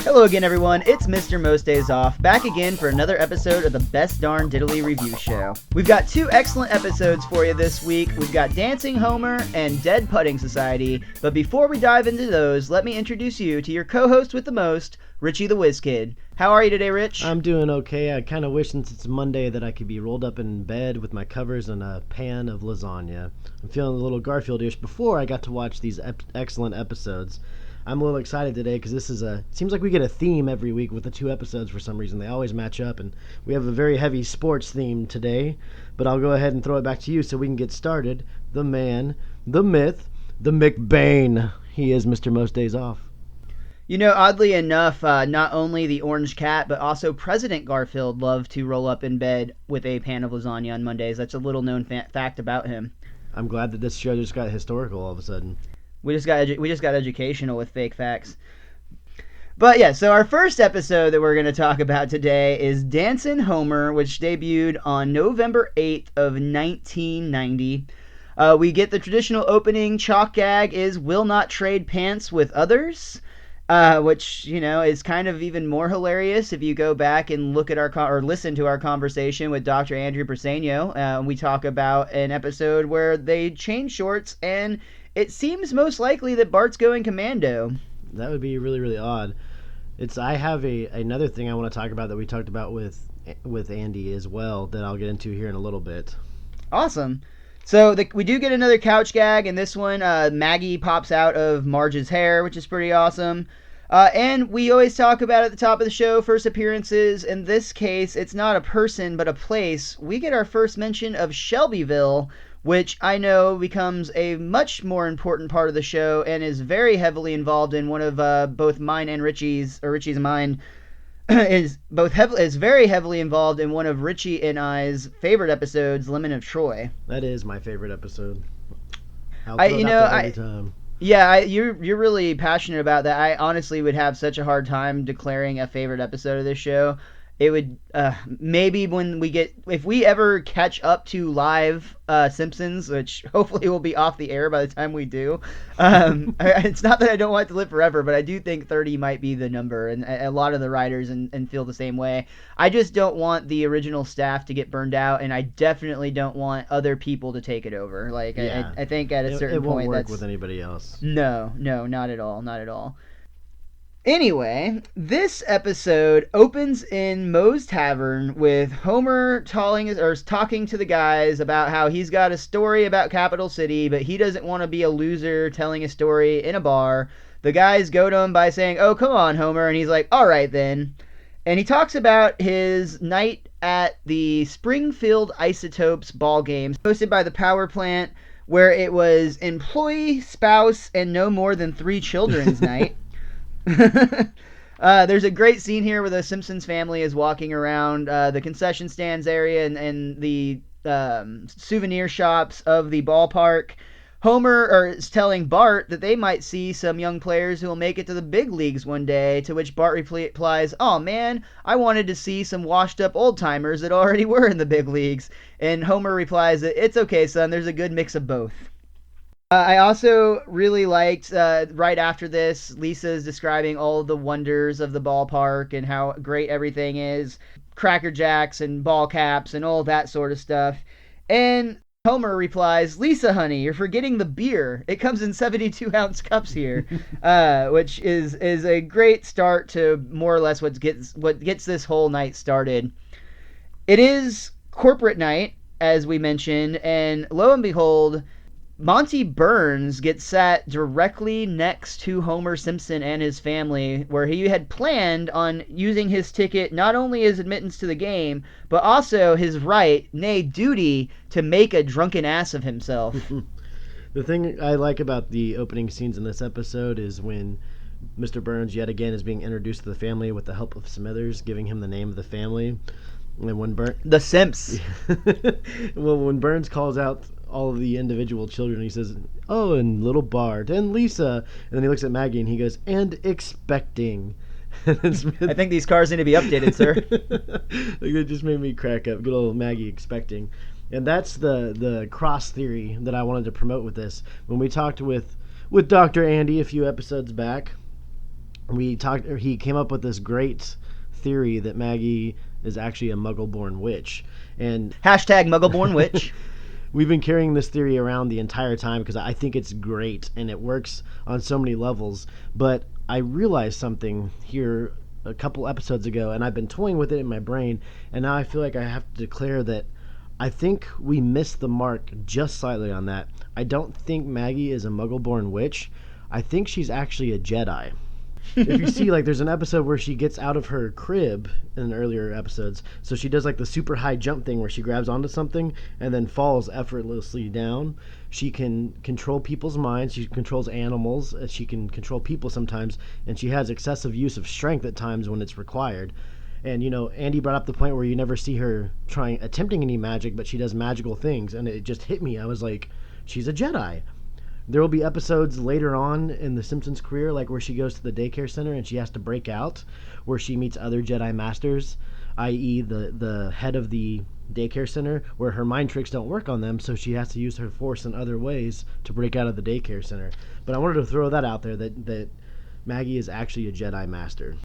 Hello again, everyone. It's MrMostDaysOff, back again for another episode of the Best Darn Diddly Review Show. We've got two excellent episodes for you this week. We've got Dancing Homer and Dead Putting Society. But before we dive into those, let me introduce you to your co-host with the most, Richie the WizKid. How are you today, Rich? I'm doing okay. I kind of wish, since it's Monday, that I could be rolled up in bed with my covers and a pan of lasagna. I'm feeling a little Garfield-ish before I got to watch these excellent episodes. I'm a little excited today because this is seems like we get a theme every week with the two episodes for some reason. They always match up, and we have a very heavy sports theme today. But I'll go ahead and throw it back to you so we can get started. The man, the myth, the McBain. He is MrMostDaysOff. You know, oddly enough, not only the Orange Cat, but also President Garfield loved to roll up in bed with a pan of lasagna on Mondays. That's a little known fact about him. I'm glad that this show just got historical all of a sudden. We just got educational with fake facts. But yeah, so our first episode that we're going to talk about today is Dancin' Homer, which debuted on November 8th of 1990. We get the traditional opening chalk gag is "will not trade pants with others," which, you know, is kind of even more hilarious if you go back and look at or listen to our conversation with Dr. Andrew Persano. We talk about an episode where they change shorts, and it seems most likely that Bart's going commando. That would be really, really odd. I have another thing I want to talk about that we talked about with Andy as well that I'll get into here in a little bit. Awesome. So we do get another couch gag, and this one, Maggie pops out of Marge's hair, which is pretty awesome. And we always talk about at the top of the show, first appearances. In this case, it's not a person, but a place. We get our first mention of Shelbyville, which I know becomes a much more important part of the show and is very heavily involved in one of both mine and Richie's and mine, is very heavily involved in one of Richie and I's favorite episodes, Lemon of Troy. That is my favorite episode. Yeah, you're really passionate about that. I honestly would have such a hard time declaring a favorite episode of this show. It would maybe if we ever catch up to live Simpsons, which hopefully will be off the air by the time we do. It's not that I don't want it to live forever, but I do think 30 might be the number, and a lot of the writers and feel the same way. I just don't want the original staff to get burned out, and I definitely don't want other people to take it over. Like, yeah. I think at a certain point it won't work with anybody else. No, not at all. Anyway, this episode opens in Moe's Tavern with Homer talking to the guys about how he's got a story about Capital City, but he doesn't want to be a loser telling a story in a bar. The guys go to him by saying, "Oh, come on, Homer," and he's like, "All right, then." And he talks about his night at the Springfield Isotopes ball games hosted by the power plant, where it was employee, spouse, and no more than 3 children's night. There's a great scene here where the Simpsons family is walking around the concession stands area and the souvenir shops of the ballpark. Homer is telling Bart that they might see some young players who will make it to the big leagues one day, to which Bart replies, "Oh man, I wanted to see some washed up old timers that already were in the big leagues." And Homer replies that it's okay, son, there's a good mix of both. I also really liked, right after this, Lisa's describing all the wonders of the ballpark and how great everything is. Cracker Jacks and ball caps and all that sort of stuff. And Homer replies, "Lisa, honey, you're forgetting the beer. It comes in 72-ounce cups here," which is a great start to more or less what gets this whole night started. It is corporate night, as we mentioned, and lo and behold, Monty Burns gets sat directly next to Homer Simpson and his family, where he had planned on using his ticket not only as admittance to the game, but also his right, nay duty, to make a drunken ass of himself. The thing I like about the opening scenes in this episode is when Mr. Burns yet again is being introduced to the family with the help of Smithers giving him the name of the family. And when the Simps. Well, when Burns calls out all of the individual children, he says, "Oh, and little Bart and Lisa," and then he looks at Maggie and he goes, "and expecting." I think these cars need to be updated, sir. It just made me crack up. Good old Maggie expecting. And that's the cross theory that I wanted to promote with this. When we talked with Dr. Andy a few episodes back, He came up with this great theory that Maggie is actually a Muggle-born witch, and Hashtag Muggleborn Witch. we've been carrying this theory around the entire time because I think it's great and it works on so many levels. But I realized something here a couple episodes ago, and I've been toying with it in my brain, and now I feel like I have to declare that I think we missed the mark just slightly on that. I don't think Maggie is a Muggle-born witch. I think she's actually a Jedi. If you see, like, there's an episode where she gets out of her crib in earlier episodes, so she does like the super high jump thing where she grabs onto something and then falls effortlessly down. She can control people's minds, she controls animals, she can control people sometimes, and she has excessive use of strength at times when it's required. And Andy brought up the point where you never see her attempting any magic, but she does magical things, and it just hit me. I was like, she's a Jedi. There will be episodes later on in the Simpsons' career, like where she goes to the daycare center and she has to break out, where she meets other Jedi Masters, i.e. the head of the daycare center, where her mind tricks don't work on them, so she has to use her force in other ways to break out of the daycare center. But I wanted to throw that out there, that Maggie is actually a Jedi Master.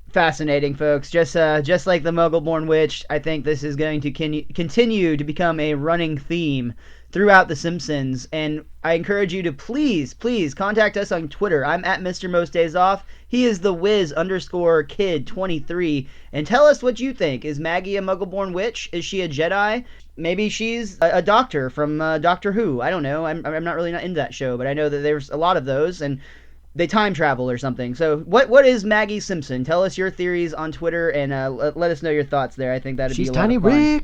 Fascinating, folks. Just like the Muggle-born witch, I think this is going to continue to become a running theme throughout The Simpsons. And I encourage you to please contact us on Twitter. I'm at MrMostDaysOff. He is the Wiz_Kid23. And tell us what you think. Is Maggie a Muggle-born witch? Is she a Jedi? Maybe she's a doctor from Doctor Who. I don't know. I'm not really not into that show, but I know that there's a lot of those, and they time travel or something. So what is Maggie Simpson? Tell us your theories on Twitter, and let us know your thoughts there. I think that'd be a lot of fun. She's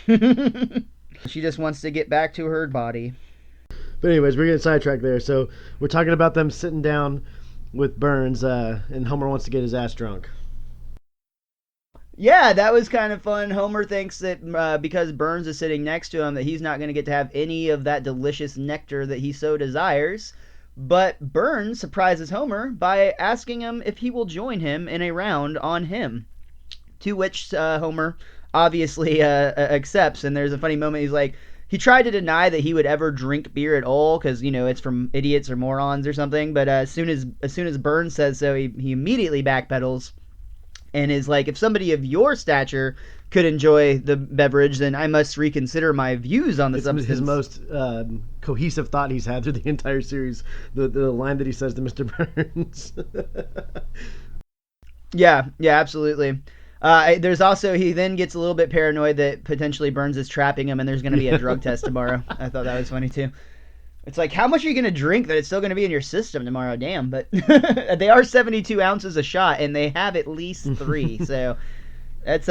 Tiny Rick. She just wants to get back to her body. But anyways, we're getting sidetracked there. So we're talking about them sitting down with Burns, and Homer wants to get his ass drunk. Yeah, that was kind of fun. Homer thinks that because Burns is sitting next to him, that he's not going to get to have any of that delicious nectar that he so desires. But Burns surprises Homer by asking him if he will join him in a round on him. To which Homer obviously accepts, and there's a funny moment. He's like, he tried to deny that he would ever drink beer at all because it's from idiots or morons or something. But as soon as Burns says so, he immediately backpedals and is like, if somebody of your stature could enjoy the beverage, then I must reconsider my views on the substance. His most cohesive thought he's had through the entire series. The line that he says to Mr. Burns. Yeah, absolutely. There's also, he then gets a little bit paranoid that potentially Burns is trapping him and there's going to be a drug test tomorrow. I thought that was funny too. It's like, how much are you going to drink that it's still going to be in your system tomorrow? Damn, but they are 72 ounces a shot and they have at least 3. So that's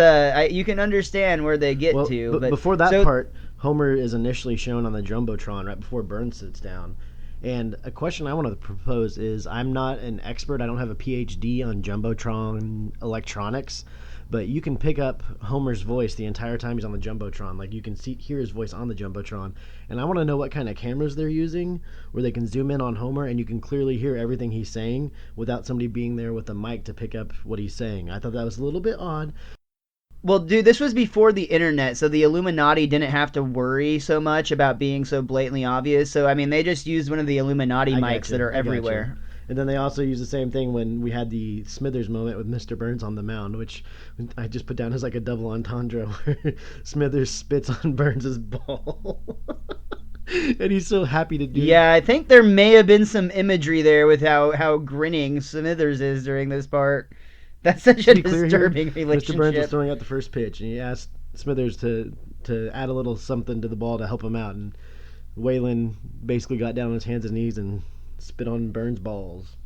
you can understand where they get to. But before that part, Homer is initially shown on the Jumbotron right before Burns sits down. And a question I want to propose is, I'm not an expert. I don't have a PhD on Jumbotron electronics. But you can pick up Homer's voice the entire time he's on the Jumbotron. Like, you can hear his voice on the Jumbotron. And I want to know what kind of cameras they're using where they can zoom in on Homer and you can clearly hear everything he's saying without somebody being there with a mic to pick up what he's saying. I thought that was a little bit odd. Well, dude, this was before the internet, so the Illuminati didn't have to worry so much about being so blatantly obvious. So, I mean, they just used one of the Illuminati mics that are everywhere. And then they also use the same thing when we had the Smithers moment with Mr. Burns on the mound, which I just put down as like a double entendre where Smithers spits on Burns' ball. And he's so happy to do it. Yeah, I think there may have been some imagery there with how grinning Smithers is during this part. That's such a disturbing relationship. Mr. Burns was throwing out the first pitch, and he asked Smithers to add a little something to the ball to help him out, and Waylon basically got down on his hands and knees and spit on Burns' balls.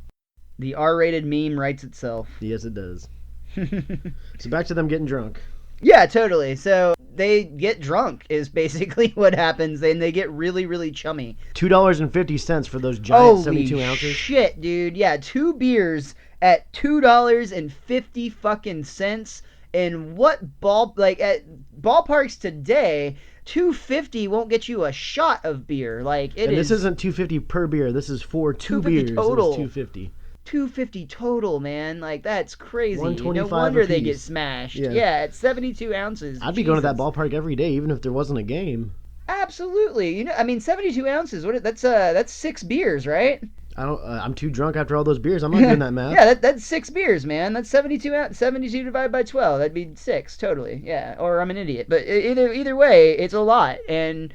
The R-rated meme writes itself. Yes, it does. So back to them getting drunk. Yeah, totally. So they get drunk is basically what happens, and they get really, really chummy. $2.50 for those giant 72 ounces. Holy shit, dude. Yeah, 2 beers at $2.50 fucking cents. And what at ballparks today, $2.50 won't get you a shot of beer. This isn't $2.50 per beer. This is for 2 beers. Total. It was $2.50. $2.50 total, man. That's crazy. No $1.25 wonder a they piece. get smashed. Yeah, it's 72 ounces. I'd be going to that ballpark every day, even if there wasn't a game. Absolutely. 72 ounces. That's 6 beers, right? I don't. I'm too drunk after all those beers. I'm not doing that math. Yeah, that's 6 beers, man. That's 72 divided by 12. That'd be 6 totally. Yeah, or I'm an idiot. But either way, it's a lot. And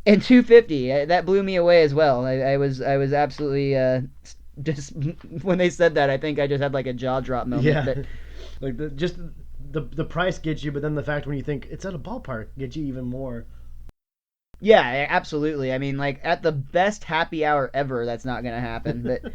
250, that blew me away as well. I was absolutely just when they said that, I think I just had like a jaw drop moment. Yeah. But Like the price gets you, but then the fact when you think it's at a ballpark gets you even more. yeah, absolutely. I mean, like at the best happy hour ever, that's not gonna happen. But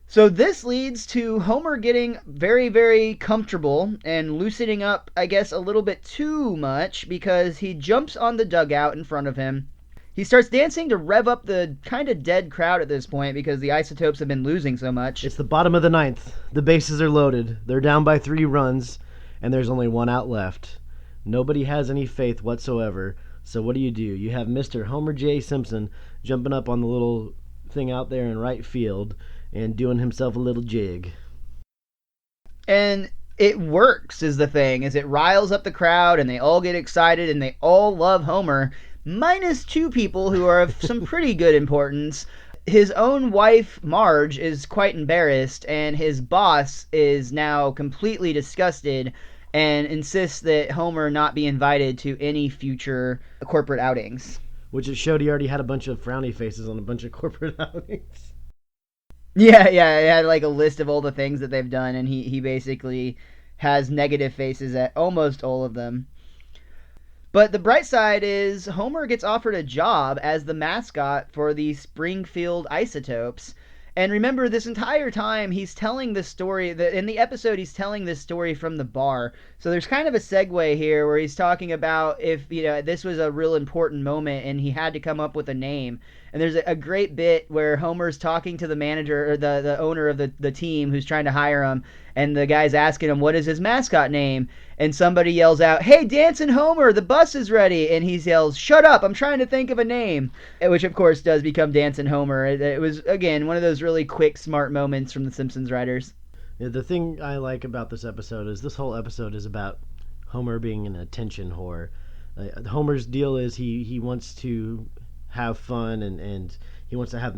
so this leads to Homer getting very, very comfortable and loosening up, I guess, a little bit too much because he jumps on the dugout in front of him. He starts dancing to rev up the kind of dead crowd at this point because the Isotopes have been losing so much. It's the bottom of the ninth. The bases are loaded. They're down by 3 runs, and there's only 1 out left. Nobody has any faith whatsoever. So what do? You have Mr. Homer J. Simpson jumping up on the little thing out there in right field and doing himself a little jig. And it works is the thing, is it riles up the crowd and they all get excited and they all love Homer, minus 2 people who are of some pretty good importance. His own wife, Marge, is quite embarrassed, and his boss is now completely disgusted and insists that Homer not be invited to any future corporate outings. Which it showed he already had a bunch of frowny faces on a bunch of corporate outings. Yeah, it had like a list of all the things that they've done, and he basically has negative faces at almost all of them. But the bright side is Homer gets offered a job as the mascot for the Springfield Isotopes. And remember, this entire time he's telling this story, in the episode he's telling this story from the bar. So there's kind of a segue here where he's talking about if, this was a real important moment and he had to come up with a name. And there's a great bit where Homer's talking to the manager, or the owner of the team who's trying to hire him, and the guy's asking him what is his mascot name, and somebody yells out, "Hey, Dancin' Homer, the bus is ready," and he yells, "Shut up, I'm trying to think of a name," which of course does become Dancin' Homer. It was, again, one of those really quick, smart moments from the Simpsons writers. Yeah, the thing I like about this episode is this whole episode is about Homer being an attention whore. Homer's deal is he wants to have fun and he wants to have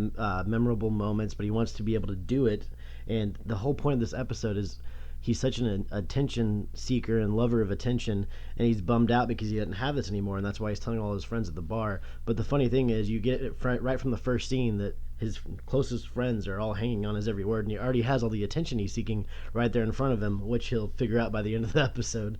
memorable moments, but he wants to be able to do it. And the whole point of this episode is he's such an attention seeker and lover of attention, and he's bummed out because he doesn't have this anymore, and that's why he's telling all his friends at the bar. But the funny thing is, you get it right from the first scene that his closest friends are all hanging on his every word, and he already has all the attention he's seeking right there in front of him, which he'll figure out by the end of the episode.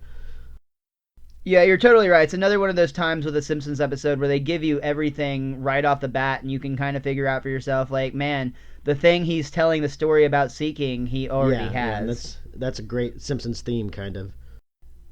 Yeah, you're totally right. It's another one of those times with a Simpsons episode where they give you everything right off the bat, and you can kind of figure out for yourself, like, man, the thing he's telling the story about seeking, he already has. Yeah, and that's a great Simpsons theme, kind of.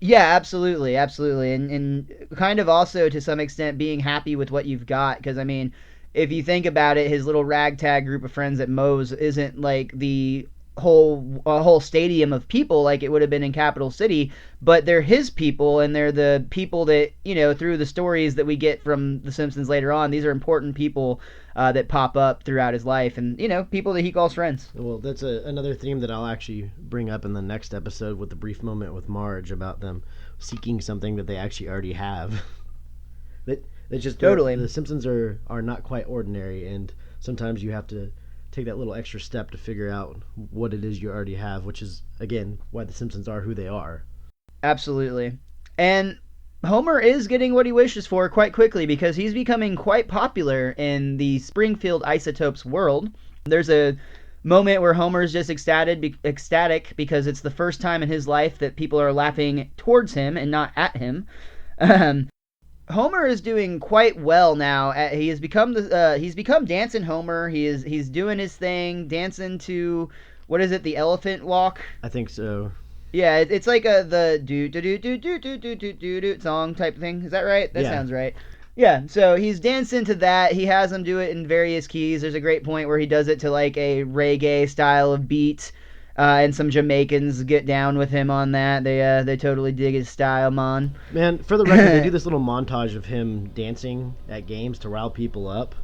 Yeah, absolutely. And kind of also, to some extent, being happy with what you've got, because, I mean, if you think about it, his little ragtag group of friends at Moe's isn't like the whole stadium of people like it would have been in Capital City, but they're his people, and they're the people that, through the stories that we get from The Simpsons later on, these are important people that pop up throughout his life, and, people that he calls friends. Well, that's another theme that I'll actually bring up in the next episode with the brief moment with Marge about them seeking something that they actually already have. It's just Totally. The Simpsons are not quite ordinary, and sometimes you have to take that little extra step to figure out what it is you already have, which is, again, why the Simpsons are who they are. Absolutely. And Homer is getting what he wishes for quite quickly because he's becoming quite popular in the Springfield Isotopes world. There's a moment where Homer's just ecstatic because it's the first time in his life that people are laughing towards him and not at him. Homer is doing quite well now. He has become he's become Dancin' Homer. He's doing his thing, dancing to, what is it, the elephant walk? I think so. Yeah, it's like the do do do do do do do do do do song type thing. Is that right? That sounds right. Yeah, so he's dancing to that. He has them do it in various keys. There's a great point where he does it to like a reggae style of beat. And some Jamaicans get down with him on that. They totally dig his style, man. Man, for the record, they do this little montage of him dancing at games to rile people up.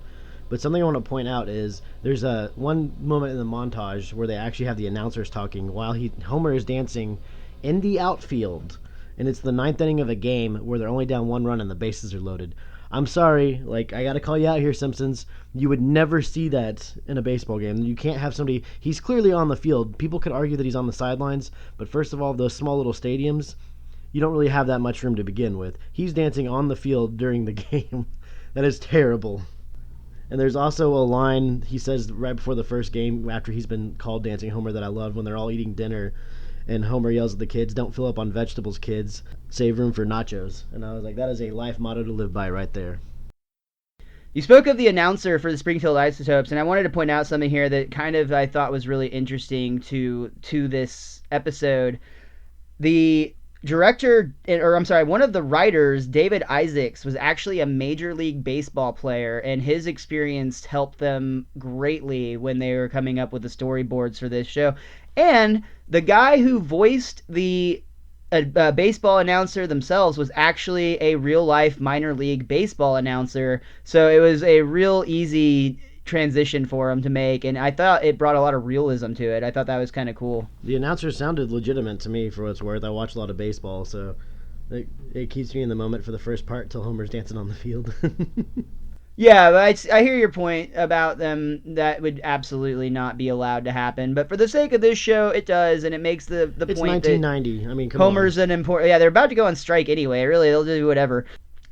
But something I want to point out is there's one moment in the montage where they actually have the announcers talking while Homer is dancing in the outfield. And it's the ninth inning of a game where they're only down 1 run and the bases are loaded. I'm sorry, like, I gotta call you out here, Simpsons. You would never see that in a baseball game. You can't have somebody. He's clearly on the field. People could argue that he's on the sidelines, but first of all, those small little stadiums, you don't really have that much room to begin with. He's dancing on the field during the game. That is terrible. And there's also a line he says right before the first game after he's been called Dancing Homer that I love when they're all eating dinner. And Homer yells at the kids, "Don't fill up on vegetables, kids. Save room for nachos." And I was like, that is a life motto to live by right there. You spoke of the announcer for the Springfield Isotopes, and I wanted to point out something here that kind of I thought was really interesting to this episode. The director, or I'm sorry, one of the writers, David Isaacs, was actually a Major League Baseball player, and his experience helped them greatly when they were coming up with the storyboards for this show. And the guy who voiced the baseball announcer themselves was actually a real-life minor league baseball announcer, so it was a real easy transition for him to make, and I thought it brought a lot of realism to it. I thought that was kind of cool. The announcer sounded legitimate to me, for what it's worth. I watch a lot of baseball, so it keeps me in the moment for the first part till Homer's dancing on the field. Yeah, but I hear your point about them. That would absolutely not be allowed to happen. But for the sake of this show, it does, and it makes the it's point 1990. that I mean, come Homer's on. an important... Yeah, they're about to go on strike anyway. Really, they'll do whatever.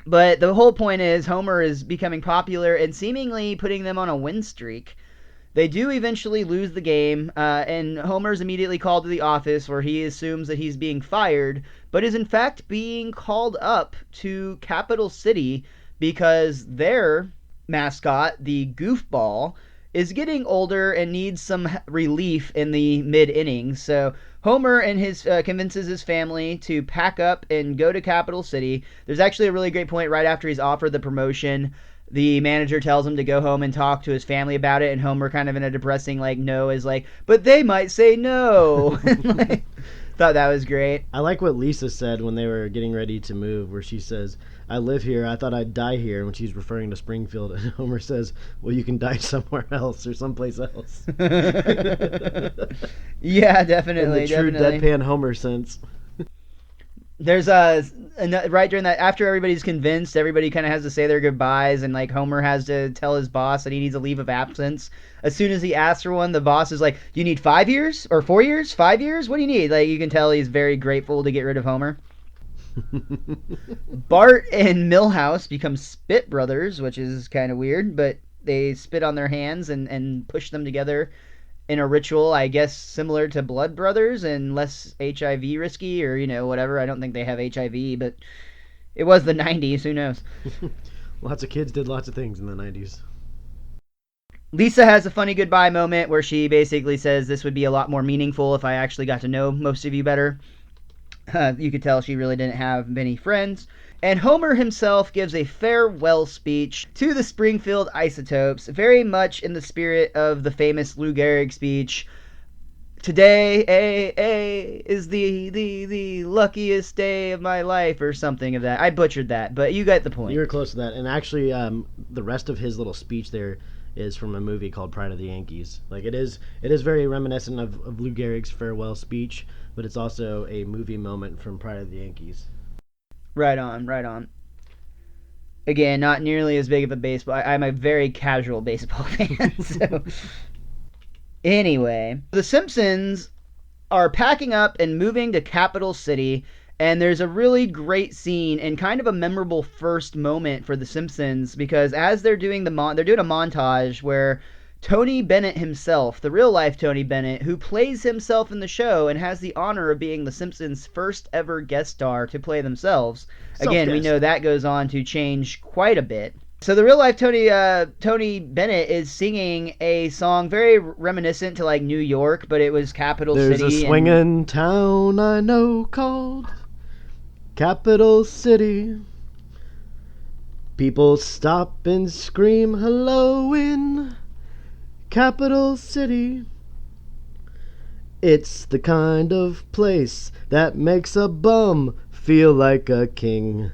But the whole point is Homer is becoming popular and seemingly putting them on a win streak. They do eventually lose the game, and Homer's immediately called to the office where he assumes that he's being fired, but is in fact being called up to Capital City because their mascot, the goofball, is getting older and needs some relief in the mid-innings. So Homer and his convinces his family to pack up and go to Capital City. There's actually a really great point right after he's offered the promotion. The manager tells him to go home and talk to his family about it, and Homer, kind of in a depressing no, is like, but they might say no. Thought that was great. I like what Lisa said when they were getting ready to move, where she says, "I live here. I thought I'd die here," when she's referring to Springfield. And Homer says, "Well, you can die somewhere else or someplace else." Yeah, definitely. In the true definitely. deadpan Homer sense. There's right during that, after everybody's convinced, everybody kind of has to say their goodbyes, and Homer has to tell his boss that he needs a leave of absence. As soon as he asks for one, the boss is like, "You need 5 years or 4 years? 5 years? What do you need?" You can tell he's very grateful to get rid of Homer. Bart and Milhouse become spit brothers, which is kind of weird, but they spit on their hands and push them together in a ritual, I guess, similar to Blood Brothers and less HIV risky, or whatever. I don't think they have HIV, but it was the 90s. Who knows? Lots of kids did lots of things in the 90s. Lisa has a funny goodbye moment where she basically says this would be a lot more meaningful if I actually got to know most of you better. You could tell she really didn't have many friends. And Homer himself gives a farewell speech to the Springfield Isotopes, very much in the spirit of the famous Lou Gehrig speech. "Today, is the luckiest day of my life," or something of that. I butchered that, but you got the point. You were close to that. And actually, the rest of his little speech there is from a movie called Pride of the Yankees. It is very reminiscent of Lou Gehrig's farewell speech, but it's also a movie moment from Pride of the Yankees. Right on. Again, not nearly as big of a baseball. I'm a very casual baseball fan. So, anyway, the Simpsons are packing up and moving to Capital City, and there's a really great scene and kind of a memorable first moment for the Simpsons, because as they're doing they're doing a montage where Tony Bennett himself, the real-life Tony Bennett, who plays himself in the show and has the honor of being the Simpsons' first ever guest star to play themselves. Again, we know that goes on to change quite a bit. So the real-life Tony Bennett is singing a song very reminiscent to New York, but it was Capital City. There's a swinging town I know called Capital City. People stop and scream hello in Capital City. It's the kind of place that makes a bum feel like a king.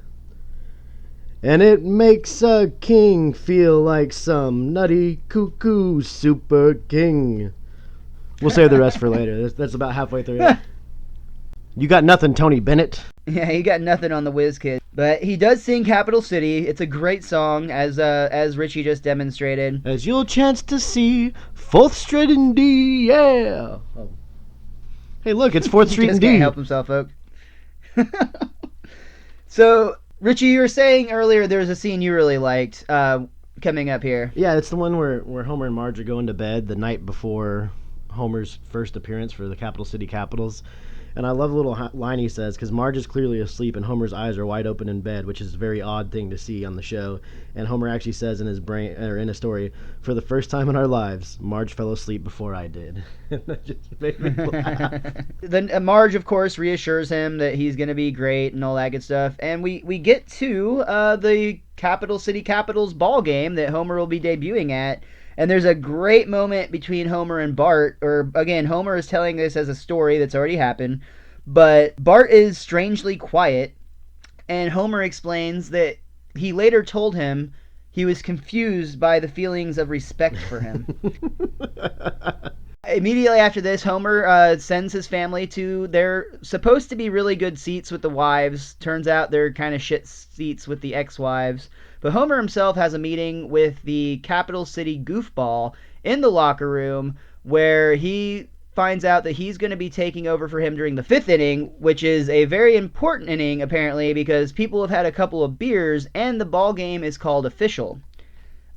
And it makes a king feel like some nutty cuckoo super king. We'll save the rest for later. That's about halfway through it. You got nothing, Tony Bennett. Yeah, he got nothing on the WizKid. But he does sing Capital City. It's a great song, as Richie just demonstrated. As you'll chance to see, 4th Street and D, yeah. Oh. Hey, look, it's 4th Street He and just can't D. help himself, folks. So, Richie, you were saying earlier there was a scene you really liked coming up here. Yeah, it's the one where Homer and Marge are going to bed the night before Homer's first appearance for the Capital City Capitals. And I love the little line he says, because Marge is clearly asleep and Homer's eyes are wide open in bed, which is a very odd thing to see on the show. And Homer actually says in his brain, or in a story, for the first time in our lives, Marge fell asleep before I did. That just made me laugh. Then Marge, of course, reassures him that he's going to be great and all that good stuff. And we get to the Capital City Capitals ball game that Homer will be debuting at. And there's a great moment between Homer and Bart, or again, Homer is telling this as a story that's already happened, but Bart is strangely quiet, and Homer explains that he later told him he was confused by the feelings of respect for him. Immediately after this, Homer sends his family to their supposed to be really good seats with the wives. Turns out they're kind of shit seats with the ex-wives. But Homer himself has a meeting with the Capital City goofball in the locker room where he finds out that he's going to be taking over for him during the 5th inning, which is a very important inning apparently because people have had a couple of beers and the ball game is called official.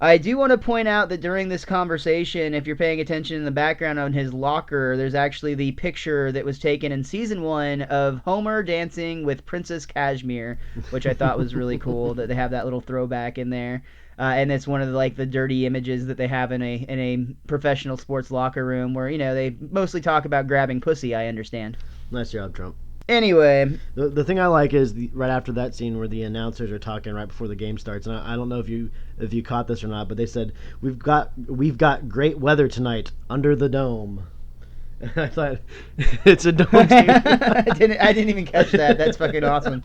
I do want to point out that during this conversation, if you're paying attention in the background on his locker, there's actually the picture that was taken in season 1 of Homer dancing with Princess Cashmere, which I thought was really cool that they have that little throwback in there. And it's one of the dirty images that they have in a professional sports locker room where, they mostly talk about grabbing pussy, I understand. Nice job, Trump. Anyway, the thing I like is right after that scene where the announcers are talking right before the game starts, and I don't know if you caught this or not, but they said we've got great weather tonight under the dome. And I thought it's a dome. I didn't even catch that. That's fucking awesome.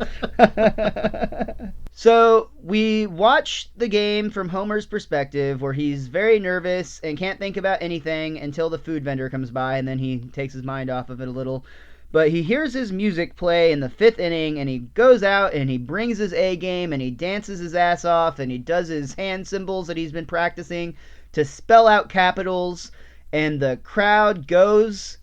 So we watch the game from Homer's perspective, where he's very nervous and can't think about anything until the food vendor comes by, and then he takes his mind off of it a little. But he hears his music play in the 5th inning, and he goes out and he brings his A game and he dances his ass off and he does his hand symbols that he's been practicing to spell out capitals, and the crowd goes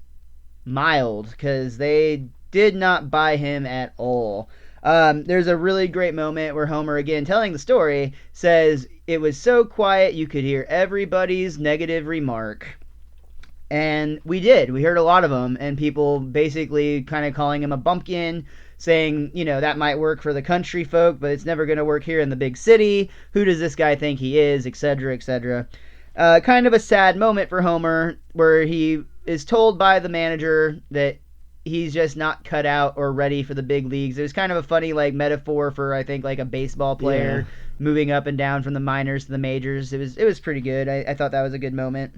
mild because they did not buy him at all. There's a really great moment where Homer, again telling the story, says it was so quiet you could hear everybody's negative remark. And we did. We heard a lot of them, and people basically kind of calling him a bumpkin, saying, that might work for the country folk, but it's never going to work here in the big city. Who does this guy think he is, etc., etc. Kind of a sad moment for Homer, where he is told by the manager that he's just not cut out or ready for the big leagues. It was kind of a funny metaphor for, I think, a baseball player moving up and down from the minors to the majors. It was pretty good. I thought that was a good moment.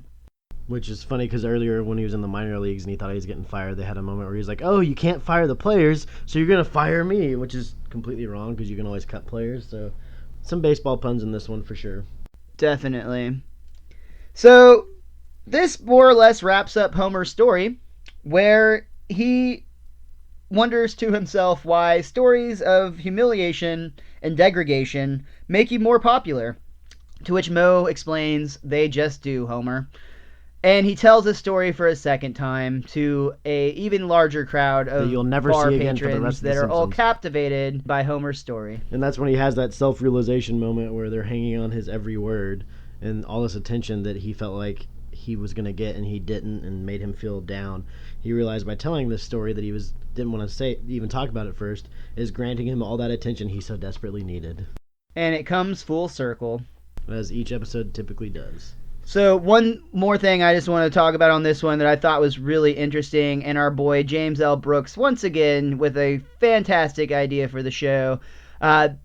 Which is funny because earlier when he was in the minor leagues and he thought he was getting fired, they had a moment where he was like, oh, you can't fire the players, so you're going to fire me, which is completely wrong because you can always cut players. So some baseball puns in this one for sure. Definitely. So this more or less wraps up Homer's story, where he wonders to himself why stories of humiliation and degradation make you more popular. To which Moe explains, they just do, Homer. And he tells the story for a second time to a even larger crowd of you'll never bar see again for the patrons rest of the that are all Simpsons. Captivated by Homer's story. And that's when he has that self-realization moment where they're hanging on his every word and all this attention that he felt like he was going to get and he didn't, and made him feel down. He realized by telling this story that he didn't want to even talk about it first, is granting him all that attention he so desperately needed. And it comes full circle, as each episode typically does. So one more thing I just want to talk about on this one that I thought was really interesting, and our boy James L. Brooks once again with a fantastic idea for the show.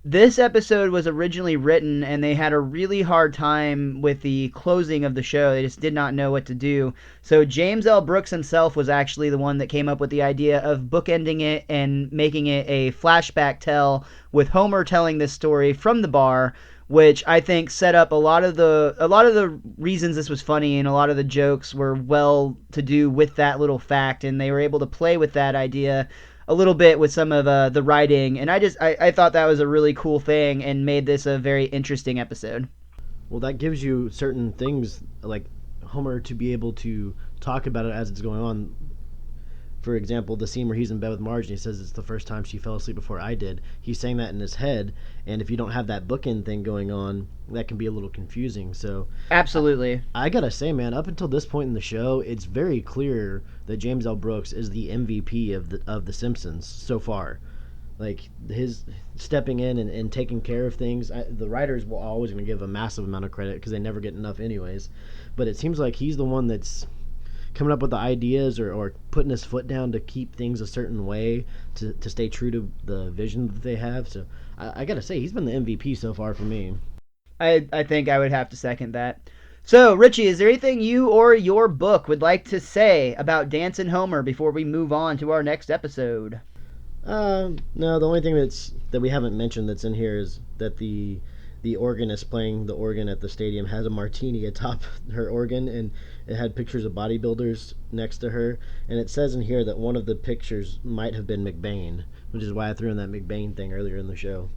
This episode was originally written, and they had a really hard time with the closing of the show. They just did not know what to do. So James L. Brooks himself was actually the one that came up with the idea of bookending it and making it a flashback tell with Homer telling this story from the bar, which I think set up a lot of the reasons this was funny, and a lot of the jokes were well to do with that little fact, and they were able to play with that idea a little bit with some of the writing, and I thought that was a really cool thing and made this a very interesting episode. Well, that gives you certain things like Homer to be able to talk about it as it's going on. For example, the scene where he's in bed with Marge and he says it's the first time she fell asleep before I did. He's saying that in his head, and if you don't have that bookend thing going on, that can be a little confusing. So Absolutely. I gotta say, man, up until this point in the show, it's very clear that James L. Brooks is the MVP of the Simpsons so far. Like his stepping in and taking care of things. The writers will always going to give a massive amount of credit because they never get enough anyways. But it seems like he's the one that's coming up with the ideas or putting his foot down to keep things a certain way to stay true to the vision that they have. So I got to say, he's been the MVP so far for me. I think I would have to second that. So, Richie, is there anything you or your book would like to say about Dancin' Homer before we move on to our next episode? No, the only thing that we haven't mentioned that's in here is that the organist playing the organ at the stadium has a martini atop her organ, and it had pictures of bodybuilders next to her, and it says in here that one of the pictures might have been McBain, which is why I threw in that McBain thing earlier in the show.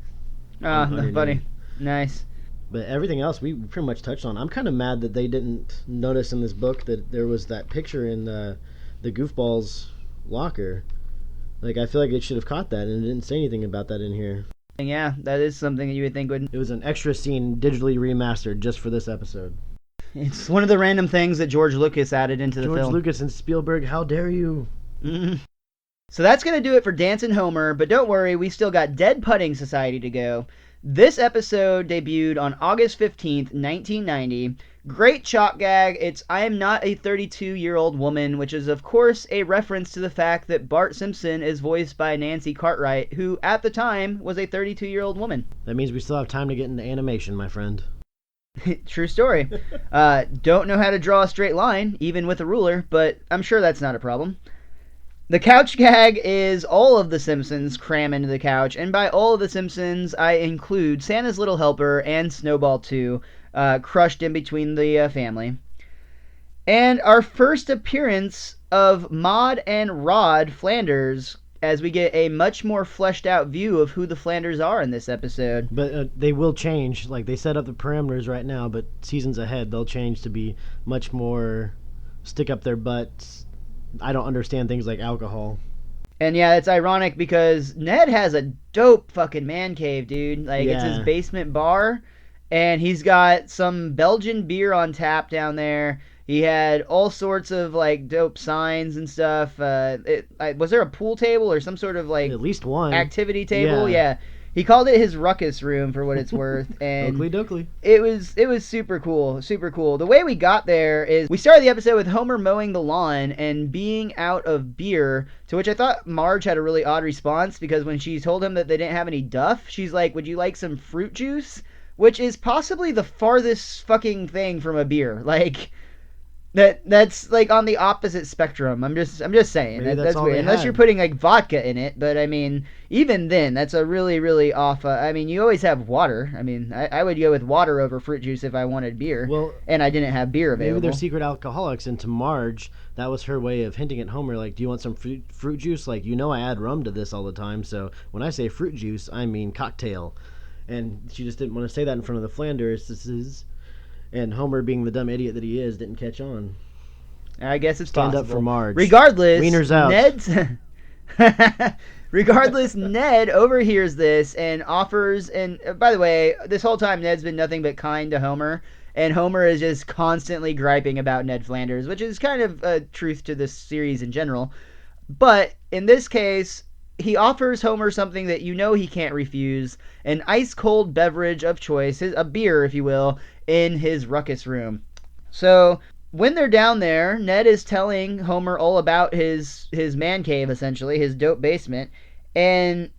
Ah, funny. Nice. But everything else we pretty much touched on. I'm kind of mad that they didn't notice in this book that there was that picture in the goofball's locker. Like, I feel like it should have caught that, and it didn't say anything about that in here. Yeah, that is something that you would think would... It was an extra scene digitally remastered just for this episode. It's one of the random things that George Lucas added into the film. George Lucas and Spielberg, how dare you? Mm-hmm. So that's going to do it for Dancin' Homer, but don't worry, we still got Dead Putting Society to go. This episode debuted on August 15th, 1990. Great chalk gag. It's I am not a 32-year-old woman, which is of course a reference to the fact that Bart Simpson is voiced by Nancy Cartwright, who at the time was a 32-year-old woman. That means we still have time to get into animation, my friend. True story. Don't know how to draw a straight line, even with a ruler, but I'm sure that's not a problem. The couch gag is all of the Simpsons cram into the couch, and by all of the Simpsons, I include Santa's Little Helper and Snowball 2, crushed in between the family. And our first appearance of Maude and Rod Flanders, as we get a much more fleshed out view of who the Flanders are in this episode. But they will change. Like, they set up the parameters right now, but seasons ahead, they'll change to be much more stick up their butts. I don't understand things like alcohol. And yeah, it's ironic because Ned has a dope fucking man cave, dude. Like, It's his basement bar, and he's got some Belgian beer on tap down there. He had all sorts of, like, dope signs and stuff. Was there a pool table or some sort of, like... At least one. Activity table? Yeah. He called it his ruckus room, for what it's worth. And Oakley. It was super cool. Super cool. The way we got there is we started the episode with Homer mowing the lawn and being out of beer, to which I thought Marge had a really odd response, because when she told him that they didn't have any Duff, she's like, would you like some fruit juice? Which is possibly the farthest fucking thing from a beer. Like... That's like on the opposite spectrum. I'm just saying. That's weird. Unless you're putting like vodka in it, but I mean, even then, that's a really, really off. I mean, you always have water. I mean, I would go with water over fruit juice if I wanted beer. Well, and I didn't have beer available. Maybe they're secret alcoholics, and to Marge, that was her way of hinting at Homer, like, do you want some fruit juice? Like, you know I add rum to this all the time, so when I say fruit juice, I mean cocktail. And she just didn't want to say that in front of the Flanders. And Homer, being the dumb idiot that he is, didn't catch on. I guess it's Stand possible. up for Marge. Regardless, Wiener's out. Regardless, Ned overhears this and offers... And by the way, this whole time, Ned's been nothing but kind to Homer. And Homer is just constantly griping about Ned Flanders, which is kind of a truth to this series in general. But in this case... he offers Homer something that you know he can't refuse, an ice-cold beverage of choice, a beer, if you will, in his ruckus room. So, when they're down there, Ned is telling Homer all about his man cave, essentially, his dope basement, and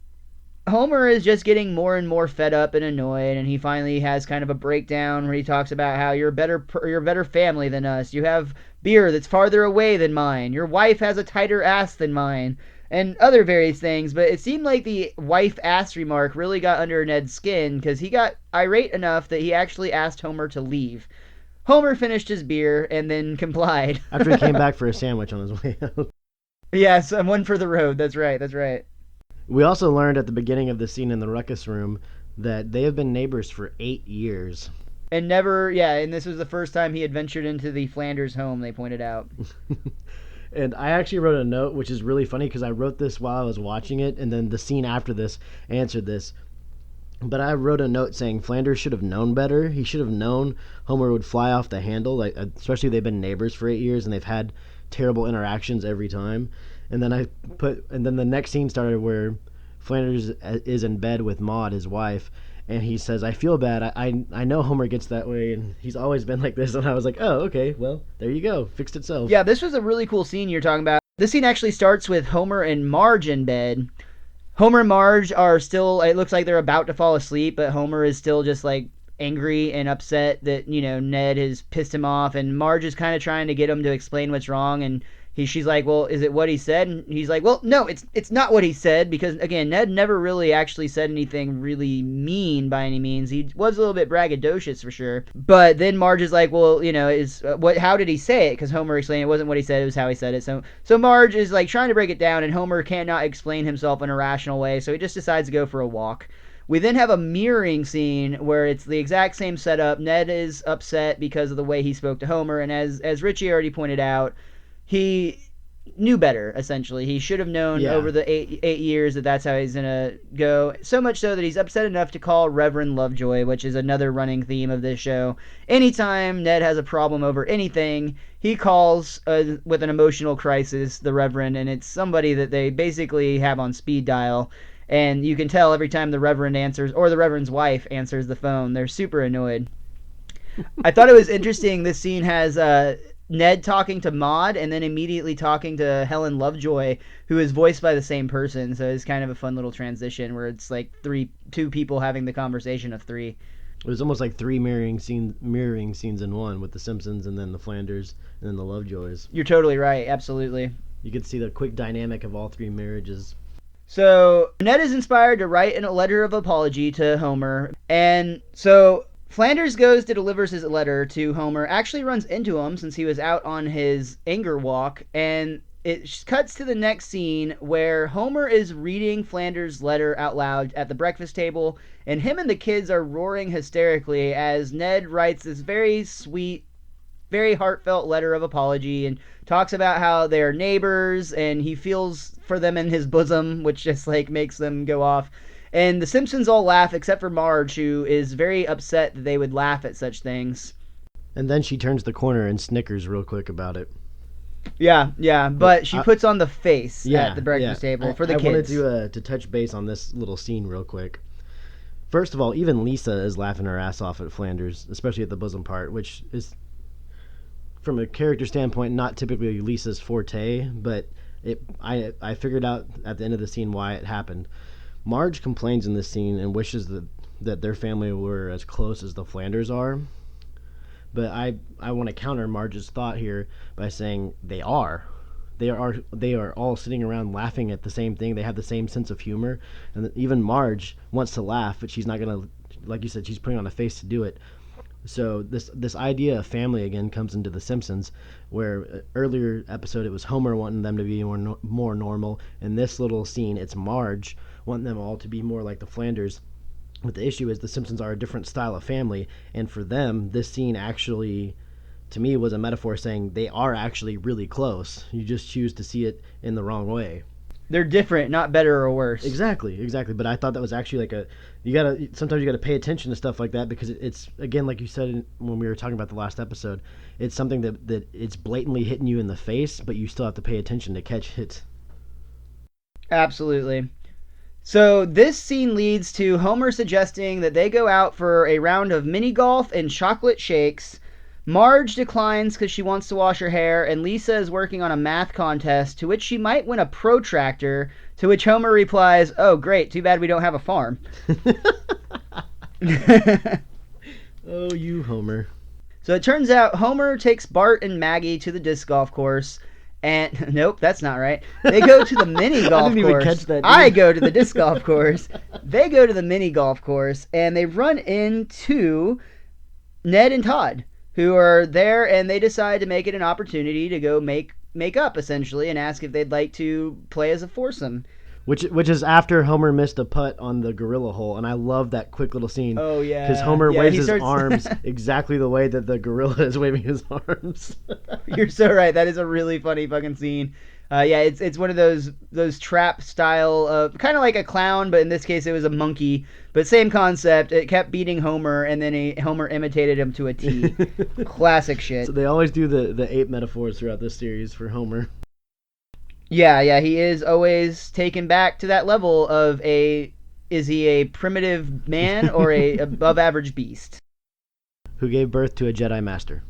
Homer is just getting more and more fed up and annoyed, and he finally has kind of a breakdown where he talks about how you're a better family than us, you have beer that's farther away than mine, your wife has a tighter ass than mine, and other various things. But it seemed like the wife ass remark really got under Ned's skin, because he got irate enough that he actually asked Homer to leave. Homer finished his beer and then complied. After he came back for a sandwich on his way out. Yes, and one for the road. That's right. That's right. We also learned at the beginning of the scene in the ruckus room that they have been neighbors for 8 years. And never, yeah, and this was the first time he had ventured into the Flanders home, they pointed out. And I actually wrote a note, which is really funny because I wrote this while I was watching it, and then the scene after this answered this. But I wrote a note saying Flanders should have known better. He should have known Homer would fly off the handle, like especially they've been neighbors for 8 years and they've had terrible interactions every time. And then and then the next scene started where Flanders is in bed with Maude, his wife, and he says, "I feel bad. I know Homer gets that way, and he's always been like this." And I was like, "Oh, okay. Well, there you go. Fixed itself." Yeah, this was a really cool scene you're talking about. This scene actually starts with Homer and Marge in bed. Homer and Marge are still, it looks like they're about to fall asleep, but Homer is still just like angry and upset that, Ned has pissed him off, and Marge is kind of trying to get him to explain what's wrong, and she's like, well, is it what he said? And he's like, well, no, it's not what he said, because again, Ned never really actually said anything really mean by any means. He was a little bit braggadocious for sure. But then Marge is like, well, how did he say it? Because Homer explained it wasn't what he said, it was how he said it. So Marge is like trying to break it down, and Homer cannot explain himself in a rational way, so he just decides to go for a walk. We then have a mirroring scene where it's the exact same setup. Ned is upset because of the way he spoke to Homer, and as Richie already pointed out, he knew better, essentially. He should have known over the eight years that that's how he's going to go. So much so that he's upset enough to call Reverend Lovejoy, which is another running theme of this show. Anytime Ned has a problem over anything, he calls with an emotional crisis, the Reverend, and it's somebody that they basically have on speed dial. And you can tell every time the Reverend answers, or the Reverend's wife answers the phone, they're super annoyed. I thought it was interesting, this scene has Ned talking to Maude and then immediately talking to Helen Lovejoy, who is voiced by the same person. So it's kind of a fun little transition where it's like two people having the conversation of three. It was almost like three mirroring scenes in one, with the Simpsons and then the Flanders and then the Lovejoys. You're totally right. Absolutely. You could see the quick dynamic of all three marriages. So Ned is inspired to write a letter of apology to Homer, and so Flanders goes to delivers his letter to Homer, actually runs into him since he was out on his anger walk, and it cuts to the next scene where Homer is reading Flanders' letter out loud at the breakfast table, and him and the kids are roaring hysterically as Ned writes this very sweet, very heartfelt letter of apology and talks about how they're neighbors and he feels for them in his bosom, which just like makes them go off. And the Simpsons all laugh except for Marge, who is very upset that they would laugh at such things. And then she turns the corner and snickers real quick about it. Yeah, but she puts on the face at the breakfast table for the kids. I wanted to touch base on this little scene real quick. First of all, even Lisa is laughing her ass off at Flanders, especially at the bosom part, which is, from a character standpoint, not typically Lisa's forte, but I figured out at the end of the scene why it happened. Marge complains in this scene and wishes that their family were as close as the Flanders are. But I want to counter Marge's thought here by saying they are. They are all sitting around laughing at the same thing. They have the same sense of humor. And even Marge wants to laugh, but she's not going to, like you said, she's putting on a face to do it. So this idea of family again comes into The Simpsons, where earlier episode it was Homer wanting them to be more normal. In this little scene, it's Marge wanting them all to be more like the Flanders. But the issue is the Simpsons are a different style of family, and for them, this scene actually, to me, was a metaphor saying they are actually really close. You just choose to see it in the wrong way. They're different, not better or worse. Exactly. But I thought that was actually like sometimes you gotta pay attention to stuff like that, because it's, again, like you said when we were talking about the last episode, it's something that it's blatantly hitting you in the face, but you still have to pay attention to catch it. Absolutely. So this scene leads to Homer suggesting that they go out for a round of mini golf and chocolate shakes. Marge declines because she wants to wash her hair, and Lisa is working on a math contest to which she might win a protractor, to which Homer replies, "Oh, great, too bad we don't have a farm." Oh, you Homer. So it turns out Homer takes Bart and Maggie to the disc golf course, and nope, that's not right. They go to the mini golf I didn't course. Even catch that, I go to the disc golf course. They go to the mini golf course, and they run into Ned and Todd, who are there, and they decide to make it an opportunity to go make make up, essentially, and ask if they'd like to play as a foursome. Which is after Homer missed a putt on the gorilla hole, and I love that quick little scene. Oh, yeah. Because Homer Yeah, waves he his starts- arms exactly the way that the gorilla is waving his arms. You're so right. That is a really funny fucking scene. Yeah, it's one of those trap style, kind of like a clown, but in this case it was a monkey. But same concept. It kept beating Homer, and then Homer imitated him to a T. Classic shit. So they always do the ape metaphors throughout this series for Homer. Yeah, he is always taken back to that level of is he a primitive man or a above average beast? Who gave birth to a Jedi Master.